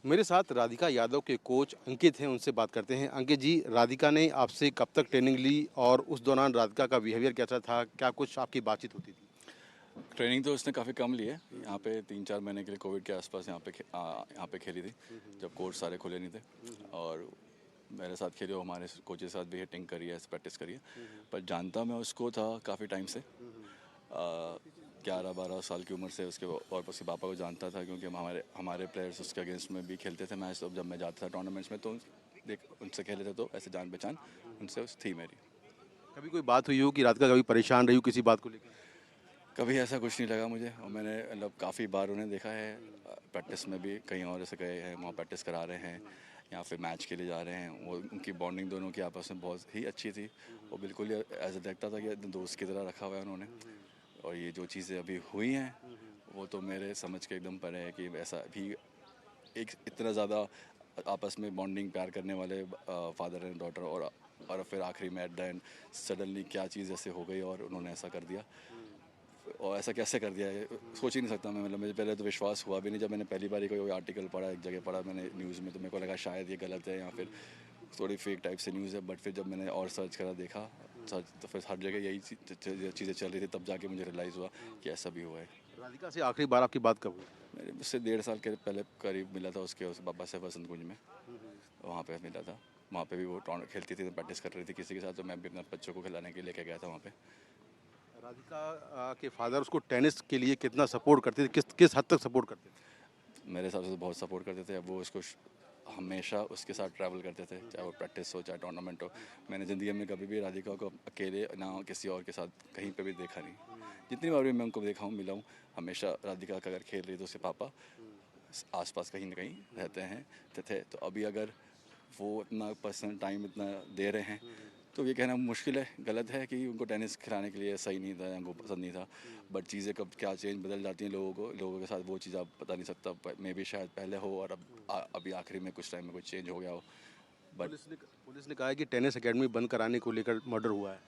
मेरे साथ राधिका यादव के कोच अंकित हैं, उनसे बात करते हैं। अंकित जी, राधिका ने आपसे कब तक ट्रेनिंग ली और उस दौरान राधिका का बिहेवियर कैसा था? क्या कुछ आपकी बातचीत होती थी? ट्रेनिंग तो उसने काफ़ी कम ली है। यहाँ पे 3-4 महीने के लिए कोविड के आसपास यहाँ पे खेली थी, जब कोर्ट सारे खुले नहीं थे। और मेरे साथ खेली, वो हमारे कोच के साथ भी हिटिंग करी है, प्रैक्टिस करी है। पर जानता मैं उसको था काफ़ी टाइम से, 11-12 साल की उम्र से उसके, और उसके पापा को जानता था, क्योंकि हम हमारे हमारे प्लेयर्स उसके अगेंस्ट में भी खेलते थे मैच। तो जब मैं जाता था टूर्नामेंट्स में, तो देख उनसे खेले थे, तो ऐसे जान पहचान उनसे थी मेरी। कभी कोई बात हुई हो कि राधिका कभी परेशान रही हो किसी बात को लेकर? कभी ऐसा कुछ नहीं लगा मुझे, और मैंने मतलब काफ़ी बार उन्हें देखा है प्रैक्टिस में भी, कहीं और ऐसे गए हैं, वहाँ प्रैक्टिस करा रहे हैं या फिर मैच के लिए जा रहे हैं। वो उनकी बॉन्डिंग दोनों की आपस में बहुत ही अच्छी थी। वो बिल्कुल ही ऐसा देखता था कि दोस्त की तरह रखा हुआ है उन्होंने। और ये जो चीज़ें अभी हुई हैं, वो तो मेरे समझ के एकदम परे है कि ऐसा भी एक इतना ज़्यादा आपस में बॉन्डिंग प्यार करने वाले फादर एंड डॉटर, और फिर आखिरी में एट द एंड सडनली क्या चीज़ ऐसे हो गई और उन्होंने ऐसा कर दिया। और ऐसा कैसे कर दिया है, सोच ही नहीं सकता मैं। मतलब मुझे पहले तो विश्वास हुआ भी नहीं, जब मैंने पहली बार कोई आर्टिकल पढ़ा, एक जगह पढ़ा मैंने न्यूज़ में, तो मेरे को लगा शायद ये गलत है या फिर थोड़ी फेक टाइप से न्यूज़ है। बट फिर जब मैंने और सर्च करा, देखा सर्च, तो फिर हर जगह यही चीज़ें चल रही थी। तब जाके मुझे रियलाइज़ हुआ कि ऐसा भी हुआ है। राधिका से आखिरी बार आपकी बात कब हुई? मेरे उससे 1.5 साल के पहले करीब मिला था, उसके पापा से वसंत कुंज में, वहाँ पे मिला था। वहाँ पे भी वो खेलती थी, तो प्रैक्टिस कर रही थी किसी के साथ, तो मैं भी अपने बच्चों को खिलाने के लिए लेके गया था वहाँ पे। राधिका के फादर उसको टेनिस के लिए कितना सपोर्ट करते थे? किस किस हद तक सपोर्ट करते थे? मेरे हिसाब से तो बहुत सपोर्ट करते थे। अब वो उसको हमेशा उसके साथ ट्रैवल करते थे, चाहे वो प्रैक्टिस हो चाहे टूर्नामेंट हो। मैंने ज़िंदगी में कभी भी राधिका को अकेले ना किसी और के साथ कहीं पे भी देखा नहीं। जितनी बार भी मैं उनको देखा हूँ, मिला हूँ, हमेशा राधिका का अगर खेल रही तो उसके पापा आसपास कहीं ना कहीं रहते हैं थे। तो अभी अगर वो इतना पर्सनल टाइम इतना दे रहे हैं, तो ये कहना मुश्किल है, गलत है कि उनको टेनिस खिलाने के लिए सही नहीं था या उनको पसंद नहीं था। बट चीज़ें कब क्या चेंज बदल जाती हैं लोगों के साथ, वो चीज़ आप बता नहीं सकता। मे भी शायद पहले हो, और अब अभी आखिरी में कुछ टाइम में कुछ चेंज हो गया हो। बट पुलिस ने कहा है कि टेनिस एकेडमी बंद कराने को लेकर मर्डर हुआ है।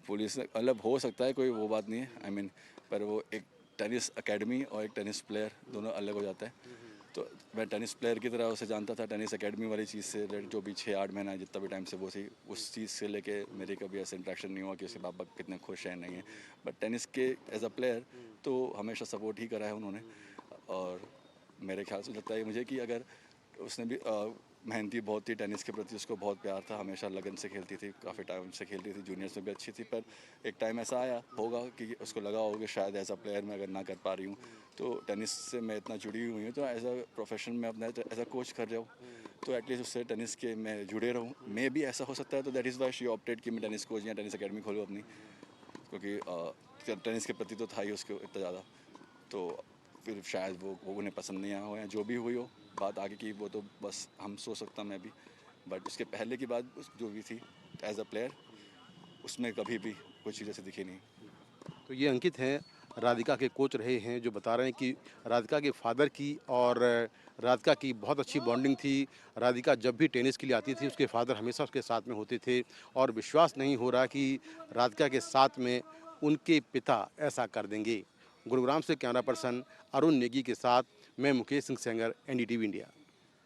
पुलिस ने, मतलब हो सकता है, कोई वो बात नहीं है, आई मीन, पर वो एक टेनिस एकेडमी और एक टेनिस प्लेयर दोनों अलग हो जाता है। तो मैं टेनिस प्लेयर की तरह उसे जानता था। टेनिस एकेडमी वाली चीज़ से जो भी 6-8 महीना है, जितना भी टाइम से वो थी, उस चीज़ से लेके मेरे कभी ऐसा इंट्रैक्शन नहीं हुआ कि उसके पापा कितने खुश हैं नहीं है। बट टेनिस के एज अ प्लेयर तो हमेशा सपोर्ट ही करा है उन्होंने। और मेरे ख्याल से लगता है मुझे कि अगर उसने भी मेहनती बहुत थी, टेनिस के प्रति उसको बहुत प्यार था, हमेशा लगन से खेलती थी, काफ़ी टाइम से खेलती थी, जूनियर्स में भी अच्छी थी। पर एक टाइम ऐसा आया होगा कि उसको लगा होगा कि शायद एज अ प्लेयर मैं अगर ना कर पा रही हूँ, तो टेनिस से मैं इतना जुड़ी हुई हूँ, तो एज अ प्रोफेशन में अपना एज अ कोच कर रहा हूँ, तो एटलीस्ट उससे टेनिस के मैं जुड़े रहूँ। मे भी ऐसा हो सकता है, तो that is why she opted कि मैं टेनिस कोच या टेनिस अकेडमी खोलूँ अपनी, क्योंकि टेनिस के प्रति तो था ही उसको इतना ज़्यादा। तो फिर शायद वो उन्हें पसंद नहीं आया हो, या जो भी हुई हो बात आगे की, वो तो बस हम सोच सकता मैं भी। बट उसके पहले की बात जो भी थी एज अ प्लेयर, उसमें कभी भी कोई चीज़ ऐसी दिखी नहीं। तो ये अंकित हैं, राधिका के कोच रहे हैं, जो बता रहे हैं कि राधिका के फादर की और राधिका की बहुत अच्छी बॉन्डिंग थी। राधिका जब भी टेनिस के लिए आती थी, उसके फादर हमेशा उसके साथ में होते थे और विश्वास नहीं हो रहा कि राधिका के साथ में उनके पिता ऐसा कर देंगे। गुरुग्राम से कैमरा पर्सन अरुण नेगी के साथ मैं मुकेश सिंह सेंगर, एनडीटीवी इंडिया।